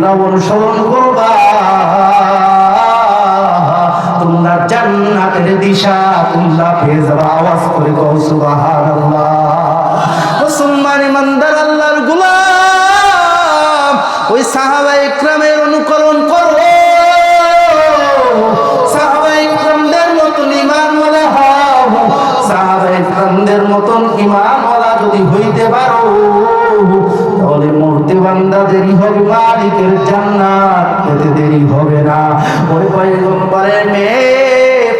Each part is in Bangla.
তোমরা অনুসরণ করবা, তোমরা জান্নাতের দিশা তোমরা পেয়ে যাবে। আওয়াজ করে কও সুবহানাল্লাহ। মুসলমান ইমানদার আল্লাহর গোলাম, ওই সাহাবায়ে ইকরামের অনুকরণ করো, সাহাবায়ে ইকরামদের মতন ঈমানওয়ালা হও। সাহাবায়ে ইকরামদের মতন ঈমানওয়ালা যদি হইতে পারো, তাহলে মরতে বান্দা দেরি হবে, মালিকের জান্নাত পেতে দেরি হবে না। ওই পয়গম্বরের মেয়ে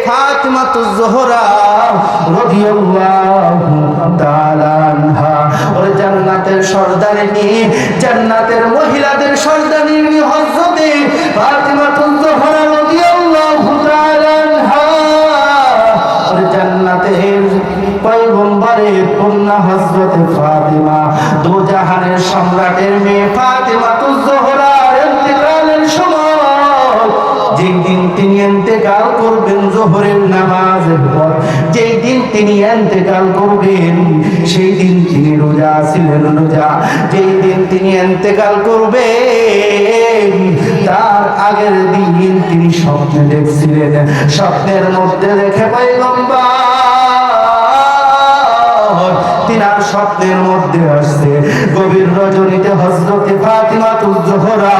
ফাতিমাতুজ জোহরা রাদিয়াল্লাহু তাআলা আনহা, ওই জান্নাতের সর্দারিনী, জান্নাতের মহিলাদের সর্দারিনী হযরতে ফাতিমাতুজ জোহরা রাদিয়াল্লাহু তাআলা আনহা, ওই জান্নাতের পয়গম্বরের কন্যা হযরতে ফাতিমা, দু জাহানের সম্রাটের মেয়ে ফাতিমাতুজ জোহরার ইন্তেকালের সময়, যেই দিন তিনি ইন্তেকাল করবেন জোহরের নামাজের পর, যেই দিন তিনি ইন্তেকাল করবেন সেই দিন তিনি রোজা ছিলেন। রোজা যেই দিন তিনি ইন্তেকাল করবেন তার আগের দিন তিনি স্বপ্নে দেখছিলেন। স্বপ্নের মধ্যে দেখে পয়গম্বর, তিনার স্বপ্নের মধ্যে আসছে গভীর রজনীতে হযরতে ফাতিমাতুজ জোহরা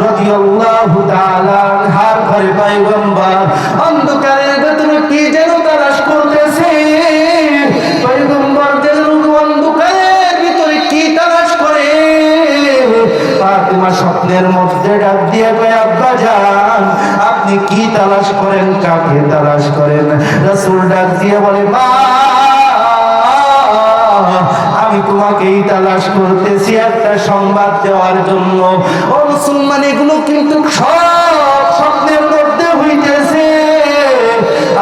রাদিয়াল্লাহু তাআলা আনহার ঘরে পয়গম্বর অন্ধকারের ভেতরে কি যেন তালাশ করতেছে। পয়গম্বর যেন অন্ধকারের ভিতরে কি তালাশ করে। ফাতিমা স্বপ্নের মধ্যে ডাক দিয়ে কয়, আব্বা জান আপনি কি তালাশ করেন, কাকে তালাশ করেন? রাসূল ডাক দিয়ে বলে, মা আমি তোমাকেই তালাশ করতেছি একটা সংবাদ দেওয়ার জন্য। ও মুসলমান, এগুলো কিন্তু সব স্বপ্নের মধ্যে হইতেছে।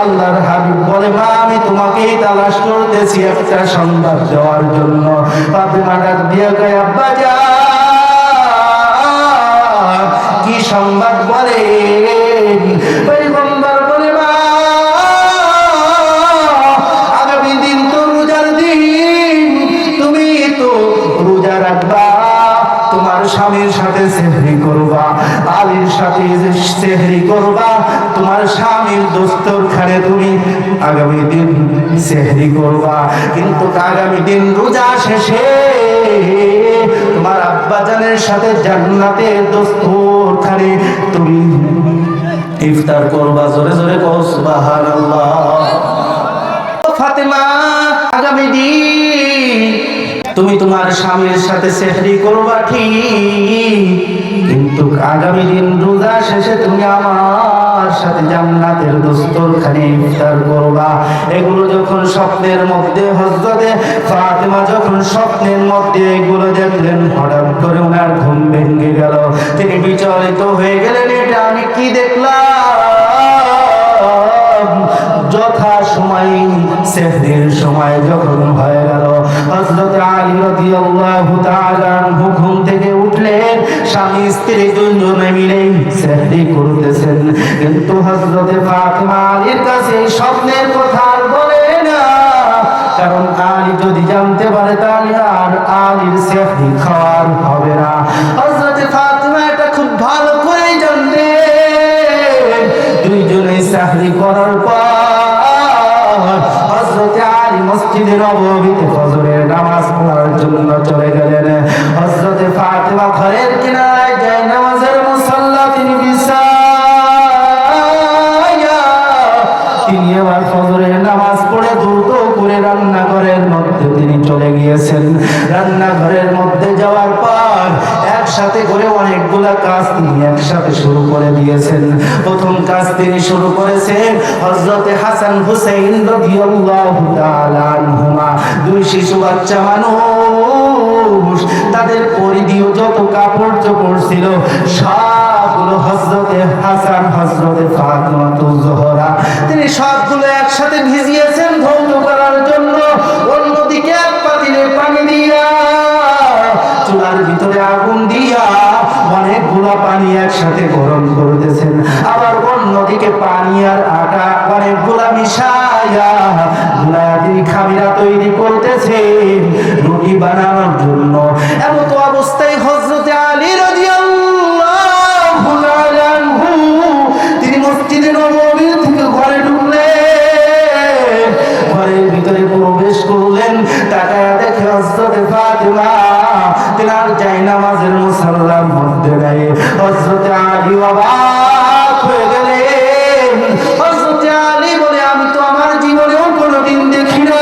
আল্লাহর হাবিব বলে, মা আমি তোমাকেই তালাশ করতেছি একটা সংবাদ দেওয়ার জন্য। ফাতিমা ডাক দিয়ে কয়, আব্বা জান কি সংবাদ বলেন? পয়গম্বর বলে, মা আগামী দিন তো রোজার দিন, তুমি তো রোজা রাখবা, তোমার স্বামীর সাথে সেহরি করবা, আলীর সাথে সেহরি করবা, তোমার স্বামীর দস্তরখানে তুমি আগামী দিন সেহরি করবা। কিন্তু আগামী দিন রোজা শেষে তোমার আব্বা জানের সাথে জান্নাতের দস্তরখানে তুমি ইফতার করবা। জোরে জোরে কও সুবহানাল্লাহ। ফাতেমা আগামী দিন তুমি তোমার স্বামীর সাথে সেহরি করবা ঠিক, কিন্তু আগামী দিন রোজা শেষে তুমি আমার সাথে জান্নাতের দস্তরখানে ইফতার করবা। এগুলো যখন স্বপ্নের মধ্যে হযরতে ফাতিমা যখন স্বপ্নের মধ্যে এগুলো দেখলেন, হঠাৎ করে ওনার ঘুম ভেঙে গেল। তিনি বিচলিত হয়ে গেলেন, এটা আমি কি দেখলাম? যথা সময় সেহরির সময় যখন হয়ে গেল, হযরত আলী রাদিয়াল্লাহু তাআলা আনহু ঘুম থেকে উঠলেন। স্বামী স্ত্রী দুজনে মিলে সেহরি করতেছেন, কিন্তু হযরত ফাতিমা আলীর কাছে স্বপ্নের কথা আর বলে না, কারণ আলী যদি জানতে পারে তাহলে আর আলীর সেহরি খাওয়ার হবে না। হযরত ফাতিমা এটা খুব ভালো করে জানতেন। দুইজনে সেহরি করার পর হযরত আলী মসজিদে নববীতে ফজরের নামাজ পড়ার জন্য চলে গেলেন। হযরত ফাতিমা ঘরের কিনারায় যায় নামাজের মুসাল্লা তিনি বিছায়া, তিনি এবার ফজরের নামাজ পড়ে দ্রুত করে রান্নাঘরের মধ্যে তিনি চলে গিয়েছেন। রান্নাঘরের মধ্যে যাওয়ার পর একসাথে করে অনেকগুলা কাজ তিনি একসাথে শুরু করে দিয়েছেন। প্রথম কাজ তিনি শুরু করেছেন হযরতে হাসান হুসাইন রাদিয়াল্লাহু তাআলা আনহুমা, দুই শিশু বাচ্চা মানুষ, তাদের পরিধেয় যত কাপড় চোপড় ছিল সবগুলো হযরতে হাসান হযরতে ফাতিমাতুজ জোহরা তিনি সবগুলো একসাথে ভিজিয়েছেন ধৌত করার জন্য। অন্যদিকে এক পাতিলে পানি দিয়া, চুলার ভিতরে আগুন দিয়া অনেকগুলো পানি একসাথে গরম করতেছেন। আবার অন্যদিকে পানি আর আটা অনেকগুলা মিশায়া গুলায়া তিনি খামিরা তৈরি করতেছেন রুটি বানানোর জন্য। এমন তো অবস্থায় হযরতে আলী রাদিয়াল্লাহু মসজিদে নববীর থেকে ঘরে ঢুকলেন, ঘরের ভিতরে প্রবেশ করলেন, তাকায়া দেখে হযরত ফাতিমা তিনার জায়নামাজের মুসাল্লার মধ্যে নাই। হযরত আলী অবাক হয়ে গেলেন। হযরত আলী বলে, আমি তো আমার জীবনেও কোনোদিন দেখি না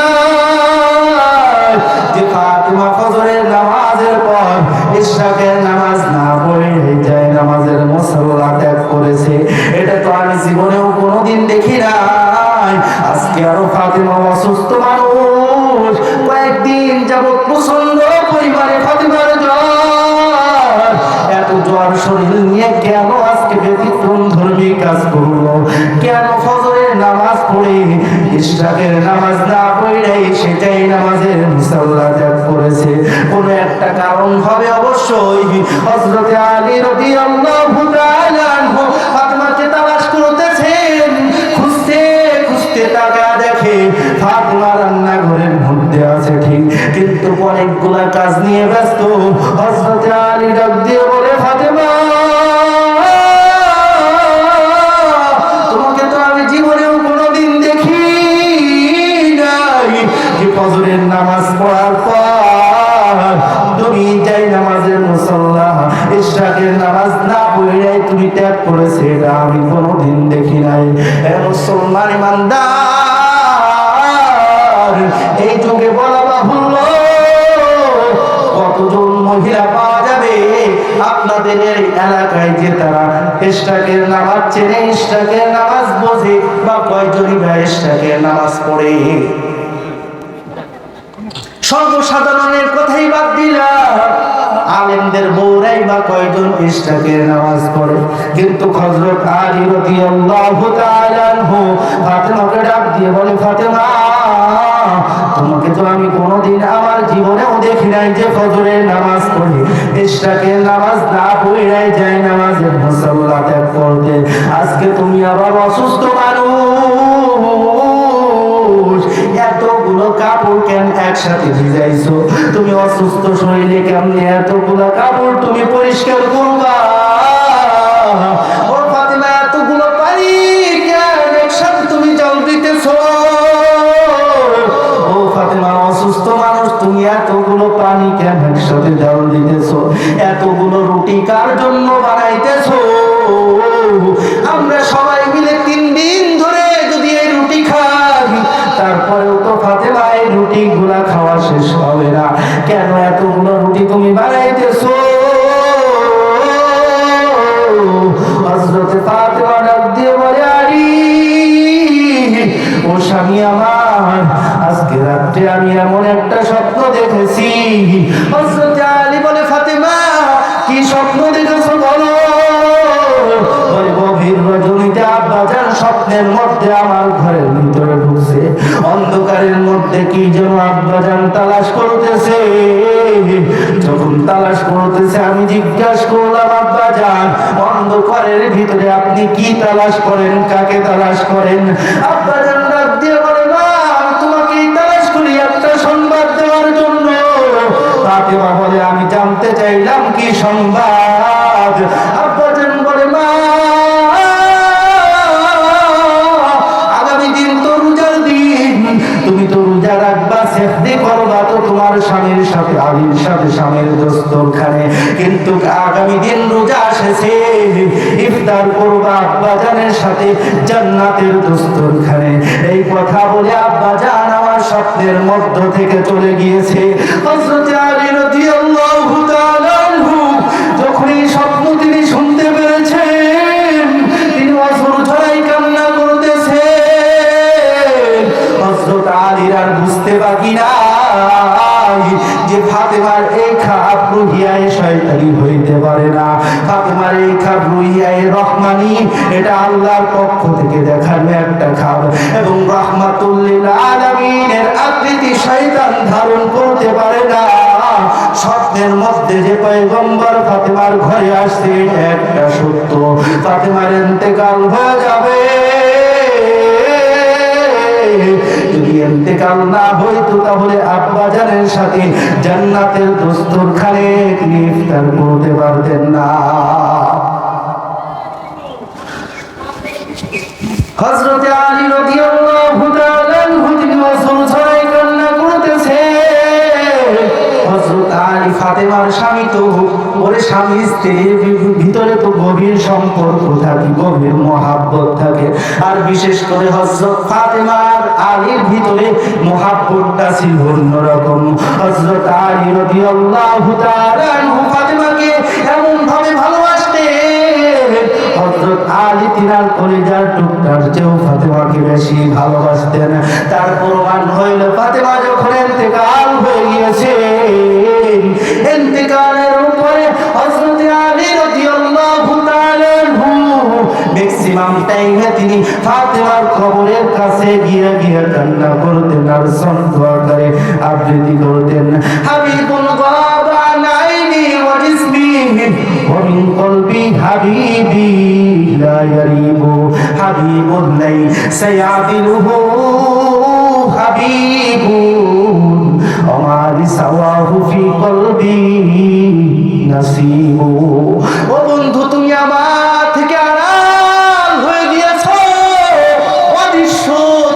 যে ফাতিমা ফজরের নামাজের পর ইশরাকের নামাজ না পড়ে জায়নামাজের মুসাল্লা ত্যাগ করেছে। এটা তো আমি জীবনেও কোনোদিন দেখি নাই। আজকে আরো ফাতিমা অসুস্থ মানুষ, কয়েকদিন যাবত প্রচন্ড পরিমাণে ফাতিমার জ্বর, এত জ্বর শরীর নিয়ে কেন আজকে ব্যতিক্রম ধর্মী কাজ করলো? কেন ফজরের নামাজ পড়ে ইশরাকের নামাজ না পড়ে সেটাই নামাজের মুসাল্লা ত্যাগ করেছে? কোন একটা কারণ হবে অবশ্যই। হযরত আলী রাদিয়াল্লাহু তাআলা আনহু ফাতিমাকে তালাশ করতেছেন, খুঁজতে খুঁজতে তাকা দেখে ফাতিমা রান্নাঘরের মধ্যে আছে ঠিক, কিন্তু অনেকগুলা কাজ নিয়ে ব্যস্ত। হযরত আলী ডাক দিয়ে বলে, ফাতিমা তোমাকে তো আমি জীবনেও কোনোদিন দেখি নাই যে ফজরের নামাজ পড়ার পর তুমি যাই নামাজের মুসাল্লা ইশরাকের নামাজ না পড়ে তুমি ত্যাগ করেছে, এটা আমি কোনোদিন দেখি নাই। হে মুসলমান ইমানদার, এই যুগে বলা বাহুল্য কতজন মহিলা পাওয়া যাবে আপনাদের এই এলাকায় যে তারা ইশরাকের নামাজ চেনে, ইশরাকের নামাজ বোঝে, বা কয়জনই বা ইশরাকের নামাজ পড়ে? সর্বসাধারণের কথাই বাদ দিলাম, আলেমদের বউরাই বা কয়জন ইশরাকের নামাজ পড়ে? কিন্তু হযরত আলী রাদিয়াল্লাহু তাআলা আনহু ফাতিমাকে ডাক দিয়ে বলে, ফাতিমা তোমাকে তো আমি কোনোদিন আমার জীবনেও দেখি নাই যে ফজরের নামাজ পড়ে ইশরাকের নামাজ না পড়ে যায় নামাজের মুসাল্লা ত্যাগ করতে। আজকে তুমি আবার অসুস্থ মানুষ, এতগুলো কাপড় কেন একসাথে ভিজাইছো? তুমি অসুস্থ শরীরে কেমনে এতগুলো কাপড় তুমি পরিষ্কার করবা? ও ফাতিমা, এতগুলো পানি কেন একসাথে তুমি জল দিতেছো? ও ফাতিমা, অসুস্থ মানুষ তুমি এতগুলো পানি কেন একসাথে জল দিতেছো? এতগুলো রুটি কার জন্য বানাইতেছো? আমরা সবাই মিলে 3 দিন ধরে যদি এই রুটি খাই, তারপরেও তো ফাতিমা এই রুটি গুলা খাওয়া শেষ হবে না। কেন এতগুলো রুটি তুমি বানাইতেছো? হযরত ফাতিমা ডাক দিয়ে বলে, আলী ও স্বামী আমার, আজকে রাত্রে আমি এমন একটা স্বপ্ন দেখেছি। হযরত আলী বলে, ফাতিমা কি স্বপ্ন দেখেছো বলো? গভীর রজনীতে আব্বাজান স্বপ্নের মধ্যে আমার ঘরের ভিতরে ঢুকছে, অন্ধকারের মধ্যে কি যেন আব্বাজান তালাশ করতেছে। যখন তালাশ করতেছে আমি জিজ্ঞাসা করলাম, আব্বাজান অন্ধকারের ভিতরে আপনি কি তালাশ করেন, কাকে তালাশ করেন? আব্বাজান ডাক দিয়ে বলে, মা আমি তোমাকে তালাশ করি একটা সংবাদ দেওয়ার জন্য। ফাতিমা বলে, আমি জানতে চাইলাম কি সংবাদ? আব্বাজান বলে, মা তুমি তো রোজা রাখবা, সেহরি করবা তো তোমার স্বামীর সাথে, আলীর সাথে স্বামীর দস্তরখানে, কিন্তু আগামী দিন রোজা এসেছে, ইফতার করবা আব্বাজানের সাথে জান্নাতের দস্তরখানে। এই কথা বলে আব্বাজান আমার স্বপ্নের মধ্য থেকে চলে গিয়েছে। হযরত আলী রাদিয়াল্লাহু তাআলা আনহু যখন এই স্বপ্ন তিনি শুনতে পেরেছেন, তিনি অঝর ঝরাই কান্না করতেছেন। হযরত আলীর আর বুঝতে বাকি নাই যে ফাতিমার এই খাপ রুহিয়ায় শয়তানি হইতে পারে না। ফাতিমার এই খাপ রুহিয়ায় রহমানি, এটা আল্লাহর পক্ষ থেকে দেখানো একটা খাপ, এবং রাহমাতুল লিল আলামিনের আকৃতি শয়তান ধারণ করতে পারে না। স্বপ্নের মধ্যে যে পয়গম্বর ফাতিমার ঘরে আসছে একটা সত্য, ফাতিমার ইন্তেকাল হয়ে যাবে। যদি ইন্তেকাল না হইতো তাহলে আব্বাজানের সাথে জান্নাতের দস্তরখানে তিনি ইফতার করতে পারতেন না। হযরত আলী রাদিয়াল্লাহু তাআলা আনহু তিনি অশ্রু ঝরায় কান্না করতেছে। হযরত আলী ফাতেমার স্বামী তো ওরে স্বামী স্ত্রীর ভিতরে তো গভীর সম্পর্ক থাকে, গভীর মহাব্বত থাকে। আর বিশেষ করে হযরত ফাতেমার আলীর ভিতরে মহাব্বতটা ছিল অন্যরকম। হযরত আলী রাদিয়াল্লাহু তাআলা আনহু ফাতেমাকে এমন ভাবে ভালোবাসতেন, হযরত আলী তিনার কলিজার টুকরার চেয়েও ফাতেমাকে বেশি ভালোবাসতেন। তার প্রমাণ হইল ফাতেমা যখন ইন্তেকাল হয়ে গিয়েছে, ইন্তেকালের উপরে হযরত আলী রাদিয়াল্লাহু তাআলা আনহু ম্যাক্সিমাম টাইমে তিনি ফাতেমার কবরের কাছে গিয়ে গিয়ে কান্না করতেন আর সন্ত্র আকারে আবৃত্তি করতেন। হাবিবুল গাবা নাইনি ওয়া জিসমি ওয়া মিন কলবি হাবিবি লা ইয়ারিবু হাবিবুল লাইসা ইয়াদিলুহু হাবিবুন আমার সাওয়াহু ফি কলবি নাসিবু। ও বন্ধু, তুমি আমার থেকে আড়াল হয়ে গিয়েছো, অদৃশ্য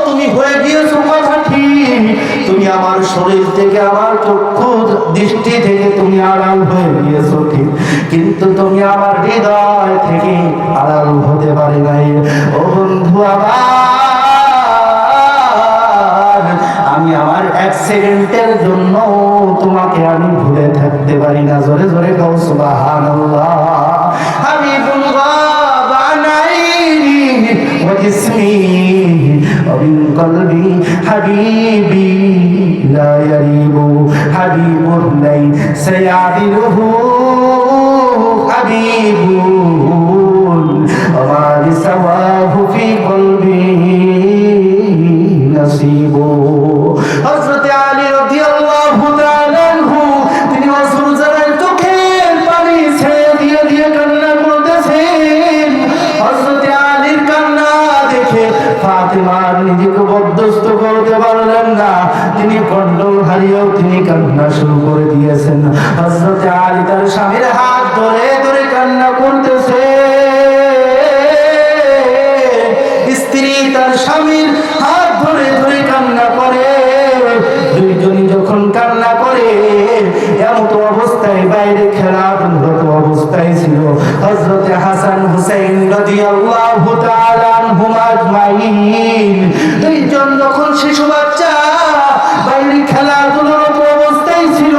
তুমি হয়ে গিয়েছো কথা ঠিক, তুমি আমার শরীর থেকে আমার চক্ষু দৃষ্টি থেকে তুমি আড়াল হয়ে গিয়েছো ঠিক, কিন্তু তুমি আমার হৃদয় থেকে আড়াল হতে পারে নাই। ও বন্ধু আমি আমার এক সেকেন্ডের জন্য তোমাকে আমি ভুলে থাকতে পারি না। জোরে জোরে গাও সুবহানাল্লাহ। হাবিবুল গাবা নাইনি ওয়া জিসমি ওয়া মিন কলবি হাবিবি লা ইয়ারিবু হাবিবুল লাইসা ইয়াদিলুহু হাবিবুন ওয়া মা সাওয়াহু ফি কলবি নাসিবু। হযরত আলী রাদিয়াল্লাহু তাআলা আনহু তিনি অশ্রু ঝরায় চোখের পানি ছেড়ে দিয়ে দিয়ে কান্না করতেছেন। হযরত আলীর কান্না দেখে ফাতেমা নিজেকে বরদাস্ত করতে পারলেন না, তিনি কন্ট্রোল হারিয়েও তিনি কান্না শুরু করে দিয়েছেন। হযরত আলী তার স্বামীর হাত ধরে ধরে কান্না করতেছে, স্ত্রী তার স্বামীর হাত ধরে ধরে কান্না করে। দুইজনই যখন কান্না করে এমত অবস্থায় বাইরে খেলাধুলারত অবস্থায় ছিল হযরত হাসান হুসাইন রাদিয়াল্লাহু তাআলা আনহুমা আজমাইন। দুইজন যখন শিশু বাচ্চা বাইরে খেলাধুলারত অবস্থায় ছিল,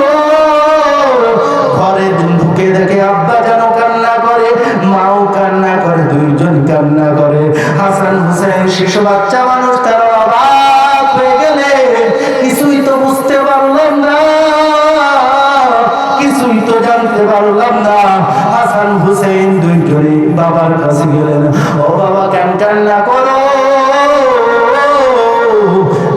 ঘরে ঢুকে দেখে আব্বা যেন কান্না করে, মাও কান্না করে, দুইজন কান্না করে। হাসান হুসাইন শিশু বাচ্চা মানুষ, তারা অবাক হয়ে গেলে কিছুই তো বুঝতে পারলাম না, কিছুই তো জানতে পারলাম না। হাসান হুসাইন দুইজনে বাবার কাছে গেলেন, ও বাবা কেন কান্না করো?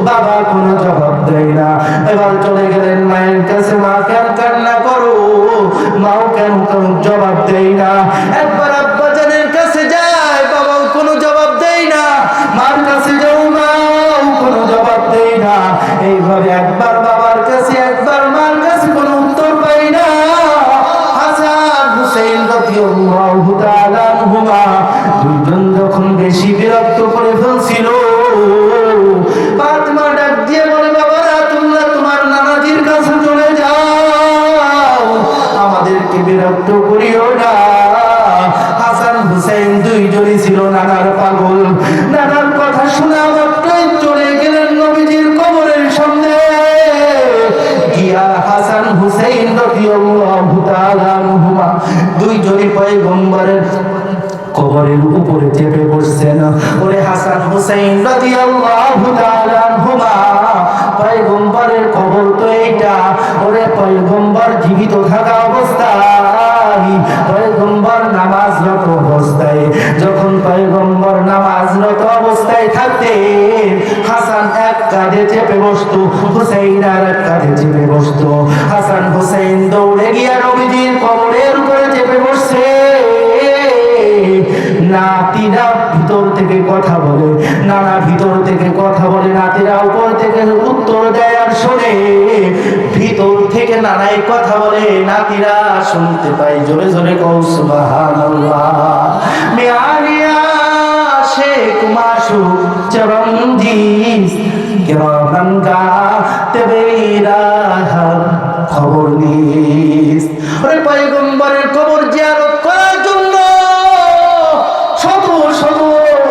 বাবা কোনো জবাব দেয় না। এবার চলে গেলেন মায়ের কাছে, মা কেন কান্না করো? মাও কেন জবাব দেয় না। একবার আব্বা জানের কাছে যায়, বাবাও কোনো জবাব দেয় না। মার কাছে যাও, মাও কোনো জবাব দেয় না। এইভাবে একবার বাবার কাছে একবার মার কাছে কোনো উত্তর পাই না। হাসান হুসাইন রাদিয়াল্লাহু তাআলা আনহুমা দুইজন যখন বেশি বিরক্ত করে ফেলছিল, ফাতেমা ডাক দিয়ে বলে, বাবারা তোমরা তোমার নানাজির কাছে চলে যাও, আমাদেরকে বিরক্ত করিও না। হাসান হুসাইন দুইজনই ছিল নানার পাগল। নানার কথা শোনা মাত্রই চলে গেলেন নবীজির কবরের সামনে গিয়া হাসান হুসাইন রাদিয়াল্লাহু তাআলা আনহুমা দুইজনই পয়গম্বরের কবরের উপরে চেপে বসছেন। ওরে হাসান হুসাইন রাদিয়াল্লাহু তাআলা আনহুমা, পয়গম্বরের কবর তো এইটা। ওরে পয়গম্বর জীবিত থাকা অবস্থায়, পয়গম্বর নামাজরত অবস্থায়, যখন পয়গম্বর নামাজরত অবস্থায় থাকতেন, হাসান এক কাঁধে চেপে বসতো, হুসাইন আর এক কাঁধে চেপে বসতো। হাসান হুসাইন দৌড়ে গিয়ে নবীজির কবরের উপরে চেপে বসছে। নাতিরা ভিতর থেকে কথা বলে, নানা ভিতর থেকে কথা বলে, নাতিরা উপর থেকে উত্তর দেয় আর শোনে। ভিতর থেকে নানাই কথা বলে, নাতিরা শুনতে পাই। জোরে জোরে কও সুবহানাল্লাহ। মিয়া শেখ মাশুক চরমজিস কিরামান কাতিবিনা খবর নিস। ওরে পয়গম্বরের কবর জিয়ারত করার জন্য শত শত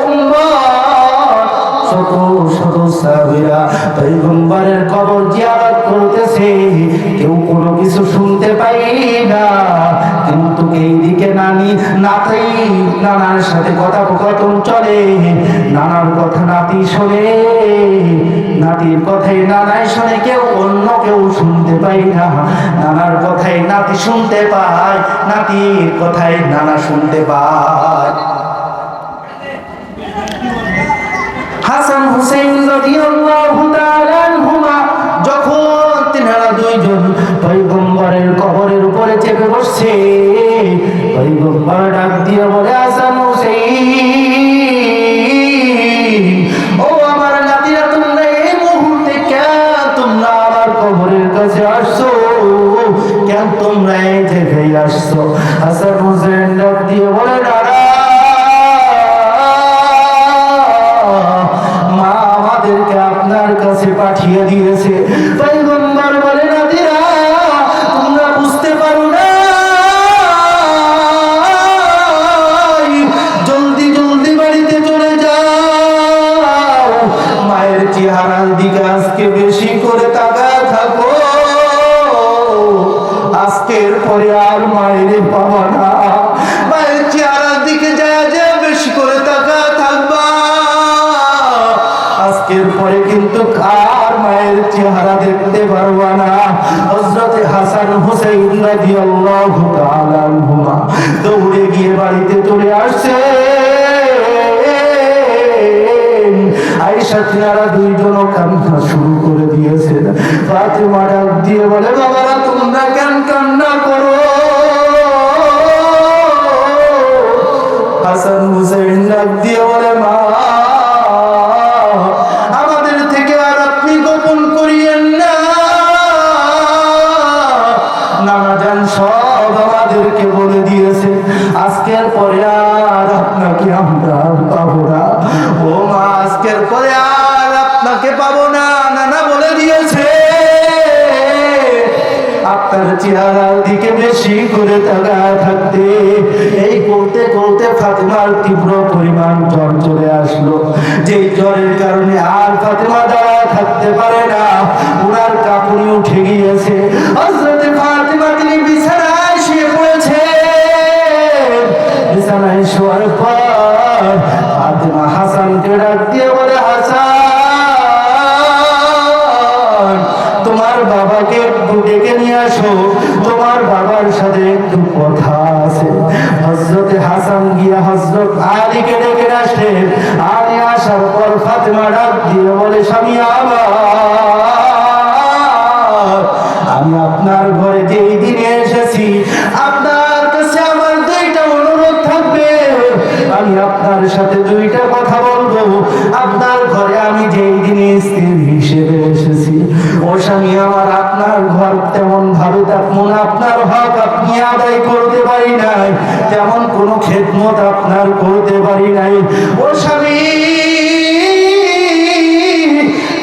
উম্মত শত শত সাহাবীরা পয়গম্বরের কবর জিয়ারত করতেছে। কেউ কোনো কিছু শুনতে পাই না, কিন্তু এইদিকে নানার সাথে কথোপকথন চলে। নানার কথা নাতি শোনে, নাতির কথাই নানাই শোনে, কেউ অন্য কেউ শুনতে পাই না। নানার কথাই নাতি শুনতে পায়, নাতির কথাই নানা শুনতে পায়। হাসান হুসাইন রাদিয়াল্লাহু তাআলা আনহুমা যখন তিনারা দুইজন পয়গম্বরের কবরের উপরে চেপে বসছে, পয়গম্বর ডাক দিয়ে বলে, হাসান হুসাইন, ও আমার নাতিরা, তোমরা এই মুহূর্তে কেন তোমরা আমার কবরের কাছে আসছো? কেন তোমরা এই জায়গায় আসছো? হাসান হুসাইন ডাক দিয়ে বলে, দাদা, মা আমাদেরকে আপনার কাছে পাঠিয়ে দিয়েছে। পয়গম্বর বলে, নাতিরা, তোমরা বুঝতে পারো না, জলদি জলদি বাড়িতে চলে যাও। মায়ের চেহারার দিকে আজকে বেশি করে তাকায় থাকো, আজকের পরে আর মায়ের পাবা না। মায়ের চেহারার দিকে যা যা বেশি করে তাকায় থাকবা, আজকের পরে কিন্তু আর মায়ের চেহারা দেখতে পারবা না। হযরত হাসান হুসাইন রাদিয়াল্লাহু তাআলা আনহুমা দৌড়ে গিয়ে বাড়িতে চলে আসছে। আয়েশা তিনারা দুইজনও কান্না শুরু করে দিয়েছেন। ফাতেমা ডাক দিয়ে বলে, বাবারা, তোমরা কেন কান্না করো? হাসান হুসাইন ডাক দিয়ে বলে, মা, আমাদের থেকে আর আপনি গোপন করিয়েন না। নানা জান সব আমাদেরকে বলে দিয়েছে, আজকের পরে আর আপনাকে আমরা পাবো না। ও মা, আজকের পরে আর আপনাকে পাবো না, নানা বলে দিয়েছে। আপনার চেহারার দিকে বেশি করে তাকায় থাকতে। এই করতে করতে ফাতেমার তীব্র পরিমাণ জ্বর চলে আসলো। যেই জ্বরের কারণে আর ফাতেমা দাঁড়ায় থাকতে পারে না, উনার কাঁপুনি উঠে গিয়েছে। হযরত ফাতেমা তিনি বিছানায় শুয়ে পড়েছে। বিছানায় শোয়ার পর ফাতেমা হাসানকে ডাক দিয়ে বলে, হাসান, তোমার বাবাকে একটু ডেকে নিয়ে আসো, তোমার বাবার সাথে একটু কথা আছে। হযরত হাসান গিয়া হযরত আলীকে ডেকে আসে। আলী আসার পর ফাতেমা ডাক দিয়ে বলে, স্বামী আমার, আমি আপনার ঘরে যেই দিনে এসেছি, আপনার কাছে আমার দুইটা অনুরোধ থাকবে। আমি আপনার সাথে দুইটা কথা বলবো। আপনার ঘরে আমি যেই দিনে স্ত্রী হিসেবে এসেছি, ও স্বামী আমার, আপনার ঘর তেমন ভাবে তেমন আপনার হক আপনি আদায় করতে পারি নাই, তেমন কোনো খেদমত আপনার করতে পারি নাই। ও স্বামী,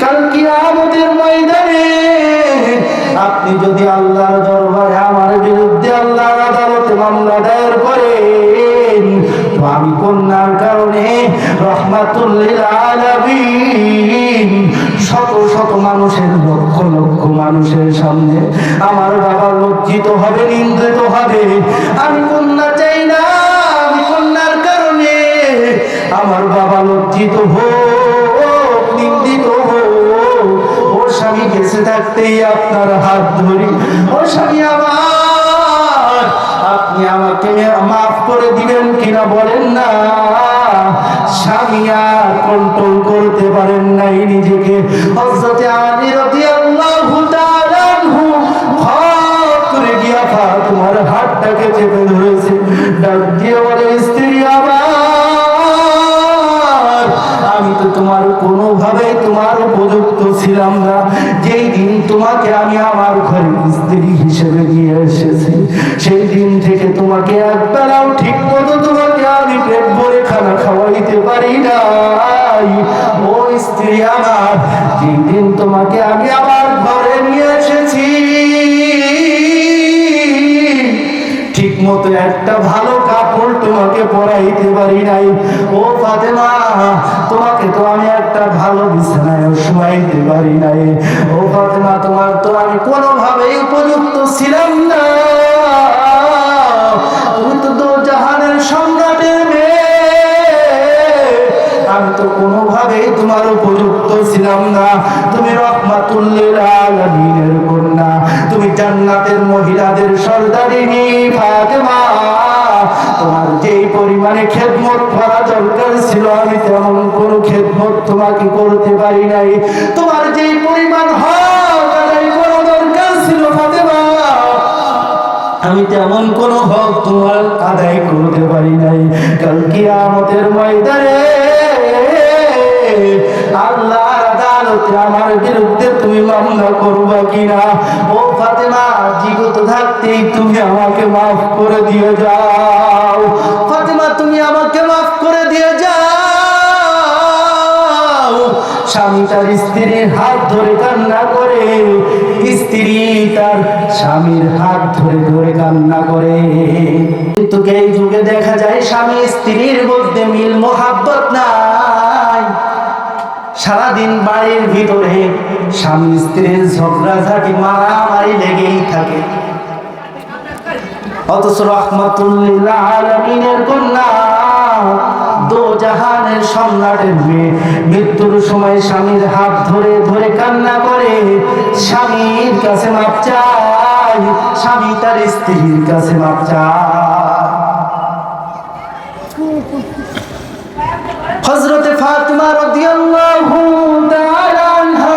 কাল কিয়ামতের ময়দানে আপনি যদি আল্লাহর দরবারে আমার বিরুদ্ধে আল্লাহর আদালতে মামলা দায়ের করেন, তো আমি কন্যার কারণে রহমাতুল লিল আলামিন শত শত মানুষের, লক্ষ লক্ষ মানুষের সামনে আমার বাবা লজ্জিত হবে, নিন্দিত হবে। আমি কন্যা চাই না, আমি কন্যার কারণে আমার বাবা লজ্জিত হোক, নিন্দিত হোক। ও স্বামী, বেঁচে থাকতেই আপনার হাত ধরি। ও স্বামী আমার, আপনি আমাকে মাফ করে দিবেন কিনা বলেন না। স্বামী আর কন্ট্রোল করতে পারেন নাই নিজেকে। হযরত আলী রাদিয়াল্লাহু তাআলা আনহু হঠাৎ করে গিয়া ফাতেমার হাতটাকে চেপে ধরেছে। ডাক দিয়ে বলে, স্ত্রী আমার, আমি তো তোমার কোনোভাবে তোমার উপযুক্ত ছিলাম না। যেই দিন তোমাকে আমি আমার ঘরে স্ত্রী হিসেবে নিয়ে এসেছি, সেই দিন থেকে তোমাকে একবেলাও ঠিক মতো তোমাকে আমি পেট ভরে খানা খাওয়াইতে পারি না। নাই। ও স্ত্রী আমার, যেই দিন তোমাকে আমি আমার ঘরে নিয়ে এসেছি, ঠিক মতো একটা ভালো কাপড় তোমাকে পরাইতে পারি নাই। ও ফাতেমা, তোমাকে তো আমি একটা ভালো বিছানায় শোয়াইতে পারি নাই। ও ফাতেমা, তোমার তো আমি কোনোভাবেই উপযুক্ত ছিলাম না। তুমি তো দো জাহানের সম্রাটের মেয়ে, আমি তো কোনোভাবেই তোমার উপযুক্ত ছিলাম না। তুমি রাহমাতুল লিল আলামিনের কন্যা, তুমি জান্নাতের মহিলাদের সর্দারিনী ফাতেমা। তোমার যেই পরিমাণে খেদমত করা দরকার ছিল, আমি তেমন কোনো খেদমত তোমাকে করতে পারি নাই। তোমার যেই পরিমাণ হক আদায় করা দরকার ছিল ফাতেমা, আমি তেমন কোনো হক তোমার আদায় করতে পারি নাই। কাল কিয়ামতের ময়দানে আল্লাহর আদালতে আমার বিরুদ্ধে তুমি মামলা করবা কিনা? ও ফাতেমা, জীবিত থাকতেই তুমি আমাকে মাফ করে দিয়ে যাও। ফাতেমা, তুমি আমাকে মাফ করে দিয়ে যাও। স্বামী তার স্ত্রীর হাত ধরে কান্না করে, স্ত্রী তার স্বামীর হাত ধরে ধরে কান্না করে। কিন্তু এই যুগে দেখা যায় স্বামী স্ত্রীর মধ্যে মিল মোহাব্বত নাই। সারাদিন বাড়ির ভিতরে স্বামী স্ত্রীর ঝগড়াঝাটি মারামারি লেগেই থাকে। অথচ রাহমাতুল লিল আলামিনের কন্যা, দো জাহানের সম্রাটের মেয়ে, মৃত্যুর সময় স্বামীর হাত ধরে ধরে কান্না করে, স্বামীর কাছে মাপ চায়, স্বামী তার স্ত্রীর কাছে মাপ চায়। হযরতে ফাতিমা রাদিয়াল্লাহু তাআলা আনহা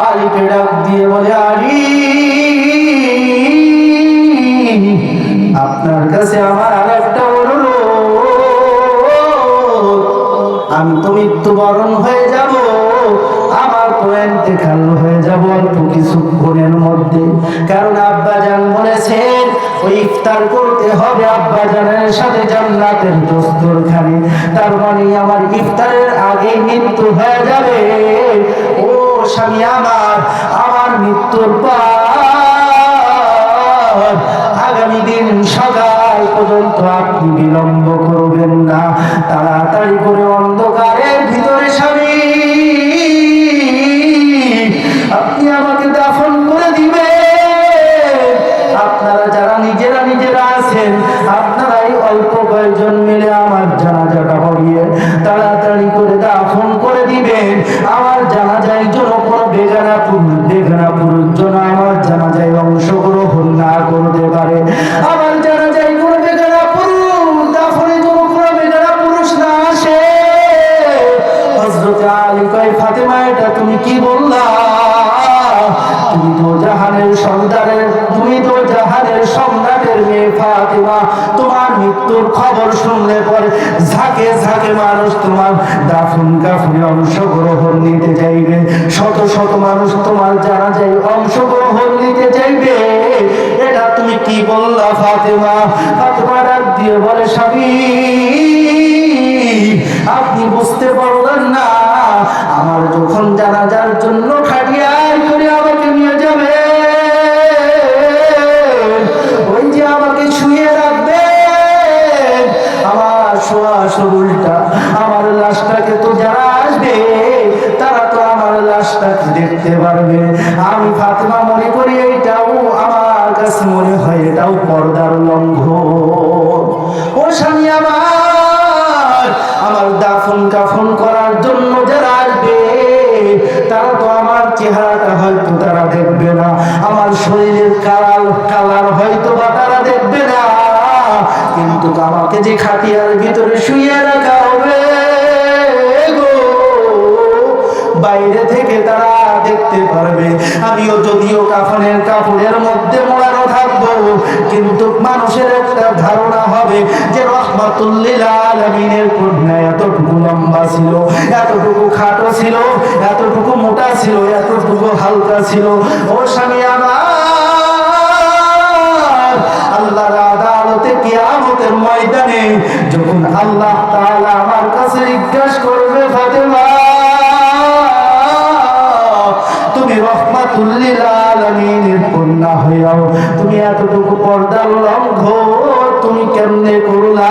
আলীকে ডাক দিয়ে বলে, আলী, আপনার কাছে আমার আরেকটা অনুরোধ। আমি তো মৃত্যুবরণ হয়ে যাব, আমার তো ইন্তেকাল হয়ে যাব অল্প কিছুক্ষণের মধ্যে। কারণ আব্বাজান বলেছেন ওই ইফতার করতে হবে আব্বাজানের সাথে জান্নাতের দস্তরখানে। তার মানে আমার ইফতারের আগে মৃত্যু হয়ে যাবে। ও স্বামী আমার, আমার মৃত্যুর পর আগামী দিন সকাল পর্যন্ত আপনি বিলম্ব করবেন না। তাড়াতাড়ি করে অন্ধকারের ভিতরে স্বামী আপনি আমাকে দাফন করে দিবেন। আপনারা যারা নিজেরা নিজেরা আছেন, আপনারাই অল্প কয়েকজন মিলে আমার জানাজাটা পড়িয়ে তাড়াতাড়ি করে দাফন করে দিবেন। আমার জানাজায় যেন কোনো বেগানা পুরুষ যেন আমার জানাজায় অংশগ্রহণ না করতে পারে। আমার জানাজায় কোনো বেগানা পুরুষ দাফনে যেন কোনো বেগানা পুরুষ না আসে। হযরত আলী কয়, ফাতেমা, এটা তুমি কি বললা? তুমি তো জাহানের সর্দারের, তুমি তো জাহানের সম্রাটের মেয়ে ফাতেমা। তোমার মৃত্যুর খবর শুনলে পরে ঝাঁকে ঝাঁকে মানুষ তোমার দাফন কাফনে অংশগ্রহণ নিতে চাইবে। শত শত মানুষ তোমার জানাজায় অংশগ্রহণ নিতে চাইবে। এটা তুমি কি বললা ফাতেমা? ফাতেমা ডাক দিয়ে বলে, স্বামী, আপনি বুঝতে পারলেন না, আমার যখন জানাজার জন্য খাটিয়ায় করে আমাকে নিয়ে যাবে, ওই যে আমাকে শুয়ে রাখবে, আমার শোয়া শরীরটা, আমার লাশটাকে তো যারা আসবে তারা তো আমার লাশটাকে দেখতে পারবে। আমি ফাতেমা মনে করি এইটাও আমার কাছে মনে হয় এটাও পর্দার লঙ্ঘন। ও স্বামী আমার, আমার দাফন কাফন করার জন্য যারা আসবে তারা তো আমার চেহারাটা হয়তো তারা দেখবে না, আমার শরীরের কালার হয়তো বা তারা দেখবে না, কিন্তু আমাকে যে খাটিয়ার ভিতরে শুয়ে রাখা হবে গো, বাইরে থেকে তারা দেখতে পারবে। আমিও যদিও কাফনের কাপড়ের মধ্যে মোড়ানো থাকবো, কিন্তু মানুষের একটা ধারণা হবে যে রাহমাতুল লিল আলামিনের কন্যা এতটুকু লম্বা ছিল, এতটুকু খাটো ছিল, এতটুকু মোটা ছিল, এতটুকু হালকা ছিল। ও স্বামী আমার, আল্লাহর আদালতে কিয়ামতের ময়দানে যখন আল্লাহ তাআলা আমার কাছে জিজ্ঞাসা করবে, কেমনে করলা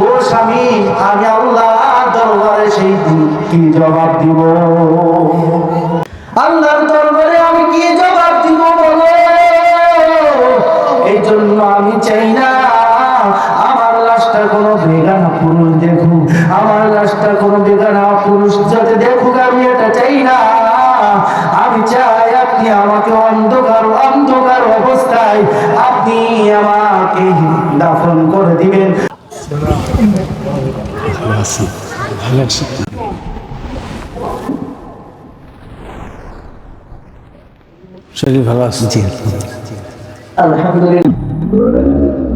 ও স্বামী, আমি আল্লাহ দরবারে সেই দিন কি জবাব দিব? আল্লাহর দরবারে আমি কি জবাব দিব বলো? এই জন্য আমি চাই না আমার লাশটা কোনো বেগানা পুরুষ দেখুক, আমার লাশটা কোনো বেগানা পুরুষ যাতে দেখুক, আমি এটা চাই না। আমি চাই আপনি আমাকে অন্ধকার অন্ধকার অবস্থায় আপনি আমাকে দাফন করে দিবেন। শরীর ভালো আছে? জি আলহামদুলিল্লাহ।